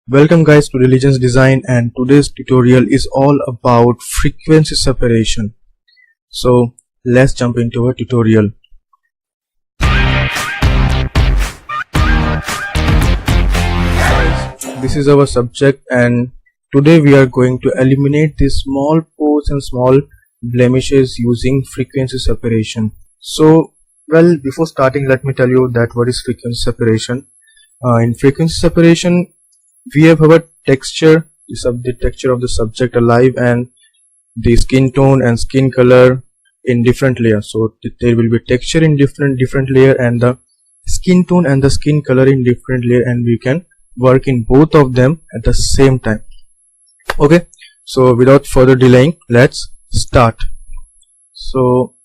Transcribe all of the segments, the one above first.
Welcome guys to Religions Design, and today's tutorial is all about frequency separation. So let's jump into our tutorial. This is our subject, and today we are going to eliminate these small pores and small blemishes using frequency separation. So before starting, let me tell you that what is frequency separation. In frequency separation, we have our texture, the texture of the subject alive, and the skin tone and skin color in different layers. So there will be texture in different layer, and the skin tone and the skin color in different layer, and we can work in both of them at the same time. Okay, so without further delaying, let's start. So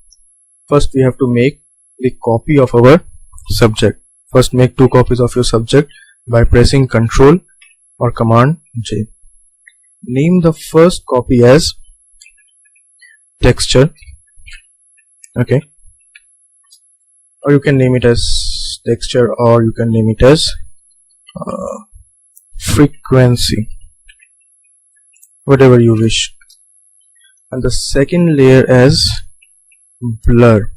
first we have to make the copy of our subject. First make 2 copies of your subject by pressing Ctrl or Command J. Name the first copy as texture, okay, or you can name it as texture, or you can name it as frequency, whatever you wish. And the second layer as blur,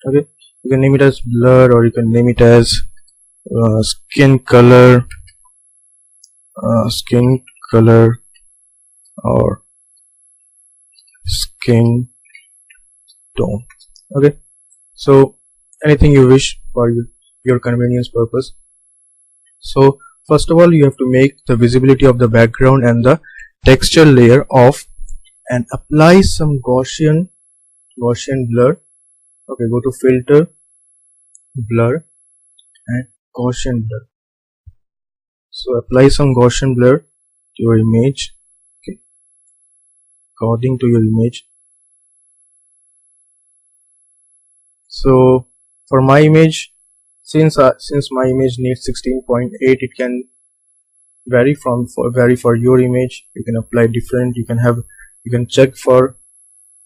okay, you can name it as blur, or you can name it as skin color, or skin tone. Okay, so anything you wish for your convenience purpose. So first of all, you have to make the visibility of the background and the texture layer off, and apply some Gaussian blur. Okay, go to filter, blur, and Gaussian blur. So apply some Gaussian blur to your image, okay, according to your image. So for my image, since my image needs 16.8, it can vary for your image. You can apply different. You can check for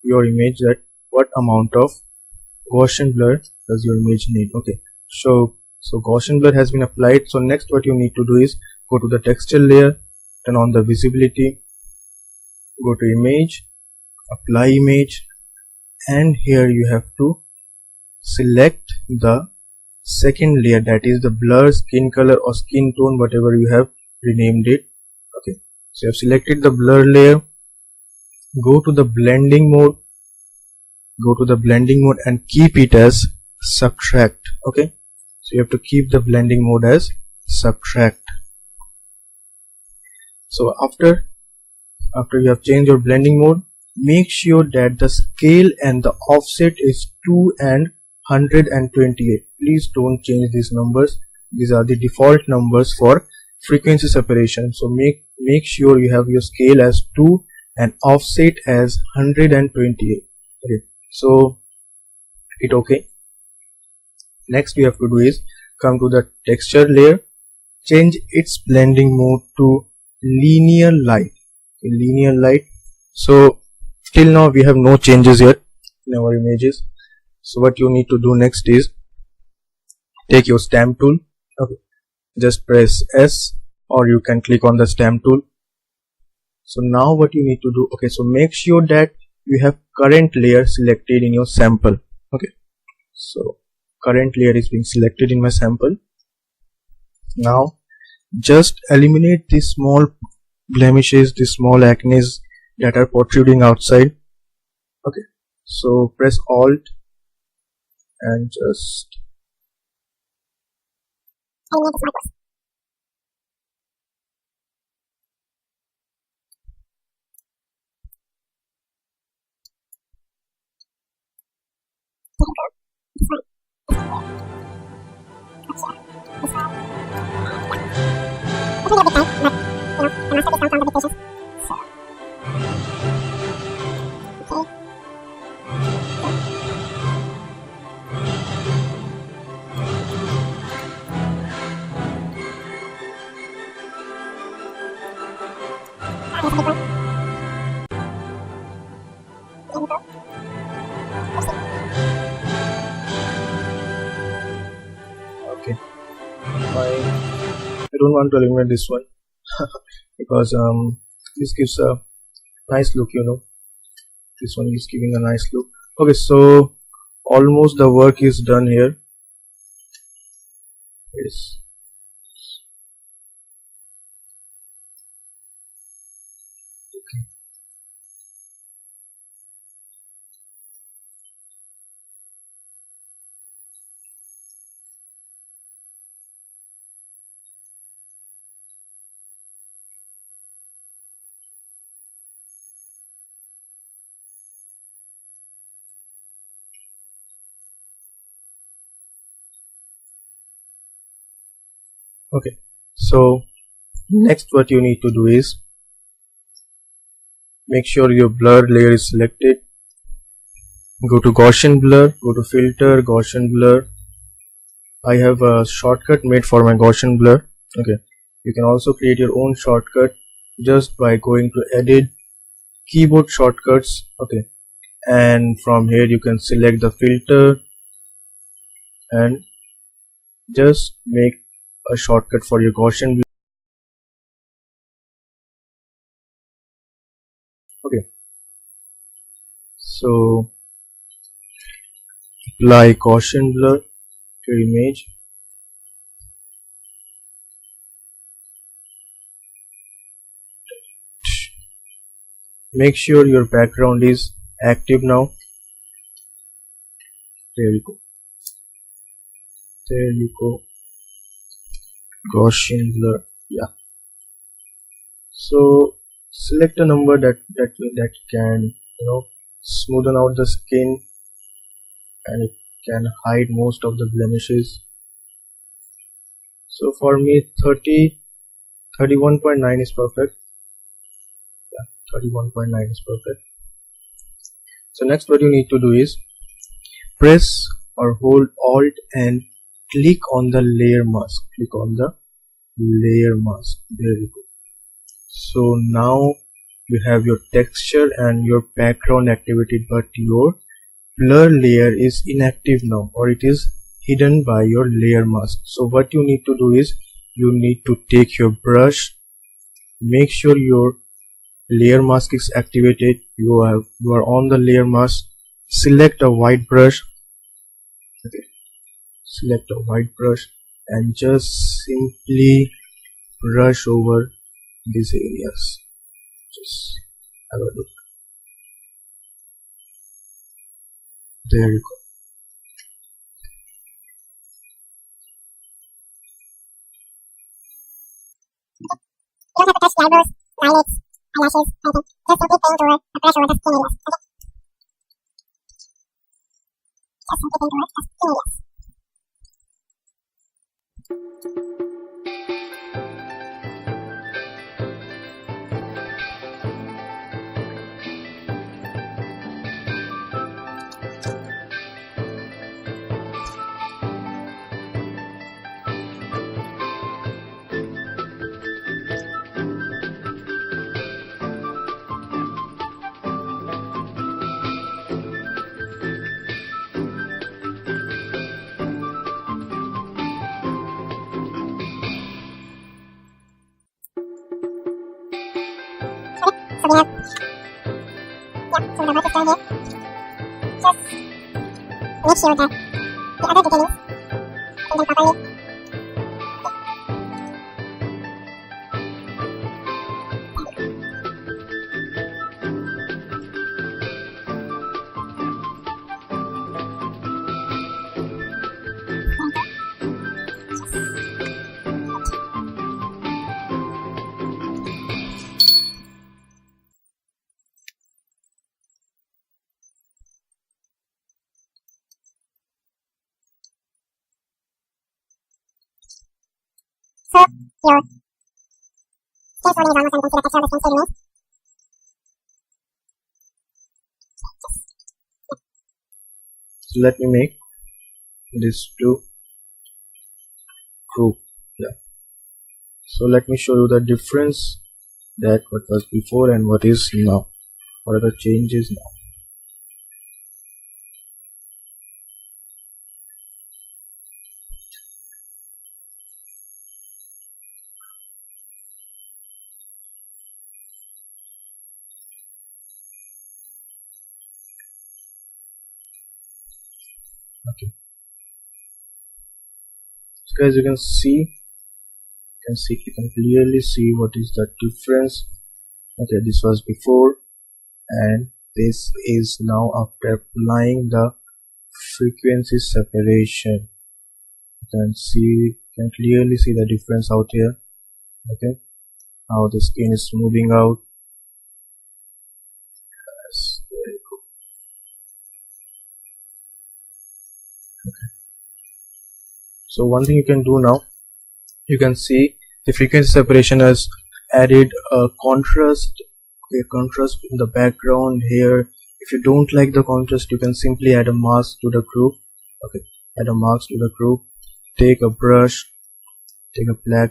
your image that what amount of Gaussian blur does your image need. Okay, so Gaussian blur has been applied. So next what you need to do is go to the texture layer, turn on the visibility, go to image, apply image, and here you have to select the second layer, that is the blur, skin color, or skin tone, whatever you have renamed it. Okay, so you have selected the blur layer. Go to the blending mode, and keep it as subtract. Okay, so you have to keep the blending mode as subtract. So after you have changed your blending mode, make sure that the scale and the offset is 2 and 128. Please don't change these numbers. These are the default numbers for frequency separation. So make sure you have your scale as 2 and offset as 128. Okay, so hit OK. Next we have to do is come to the texture layer, change its blending mode to linear light. So till now we have no changes yet in our images. So what you need to do next is take your stamp tool. Okay, just press S, or you can click on the stamp tool. So now what you need to do, okay, so make sure that you have current layer selected in your sample. Okay, so current layer is being selected in my sample. Now just eliminate these small blemishes, these small acne that are protruding outside. Okay, so press Alt and just okay, I don't want to eliminate this one. because this gives a nice look, this one is giving a nice look. Okay, so almost the work is done here. Yes. Okay, so next what you need to do is make sure your blur layer is selected. Go to Gaussian blur, go to filter, Gaussian blur. I have a shortcut made for my Gaussian blur. Okay, you can also create your own shortcut just by going to edit, keyboard shortcuts. Okay, and from here you can select the filter and just make a shortcut for your Gaussian blur. Okay, so apply Gaussian blur to your image. Make sure your background is active now. There we go. There you go. Gaussian blur. Yeah. So select a number that can smoothen out the skin and it can hide most of the blemishes. So for me 31.9 is perfect. Yeah, 31.9 is perfect. So next what you need to do is press or hold Alt and click on the layer mask. Click on the layer mask. There you go. So now you have your texture and your background activated, but your blur layer is inactive now, or it is hidden by your layer mask. So what you need to do is you need to take your brush, make sure your layer mask is activated. You are on the layer mask. Select a white brush. Okay. Select a white brush and just simply brush over these areas. Just have a look. There you go. You don't have to touch the eyebrows, eyelids, eyelashes, anything. Just simply paint or a brush over the skin areas. Okay? Just simply paint over the skin areas. So we have, so the work is done here. Just make sure that the other details are done properly. So your skin toning is almost done. You can see the texture of the skin still remains. So let me make this to group. Yeah. So let me show you the difference that what was before and what is now. What are the changes now? Okay, so guys, you can clearly see what is the difference. Okay, this was before and this is now after applying the frequency separation. You can clearly see the difference out here. Okay, how the skin is moving out. Yes, there you go. Okay. So one thing you can do now, you can see the frequency separation has added a contrast in the background here. If you don't like the contrast, you can simply add a mask to the group. Okay, add a mask to the group. Take a black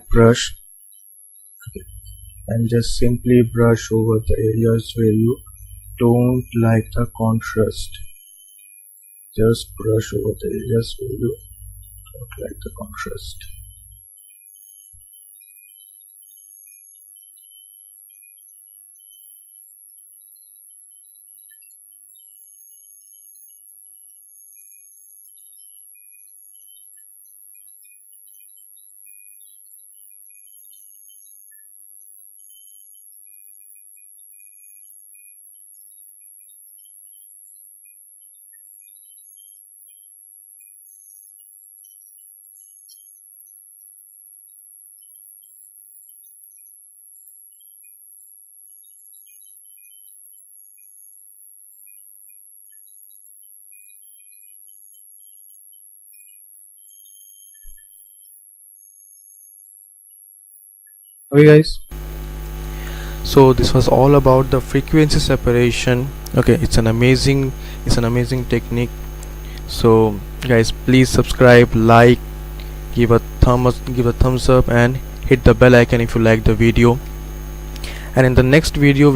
brush, okay, and just simply brush over the areas where you don't like the contrast. Just brush over the areas where you don't like the contrast. Okay guys, so this was all about the frequency separation. Okay, it's an amazing technique. So guys, please subscribe, like, give a thumbs up and hit the bell icon if you like the video. And in the next video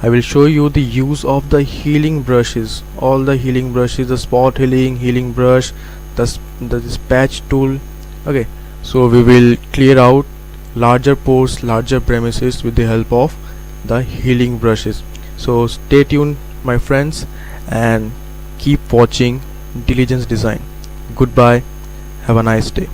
I will show you the use of the healing brushes, all the healing brushes, the spot healing brush, this patch tool. Okay, so we will clear out larger pores, larger blemishes with the help of the healing brushes. So stay tuned my friends and keep watching Diligence Design. Goodbye, have a nice day.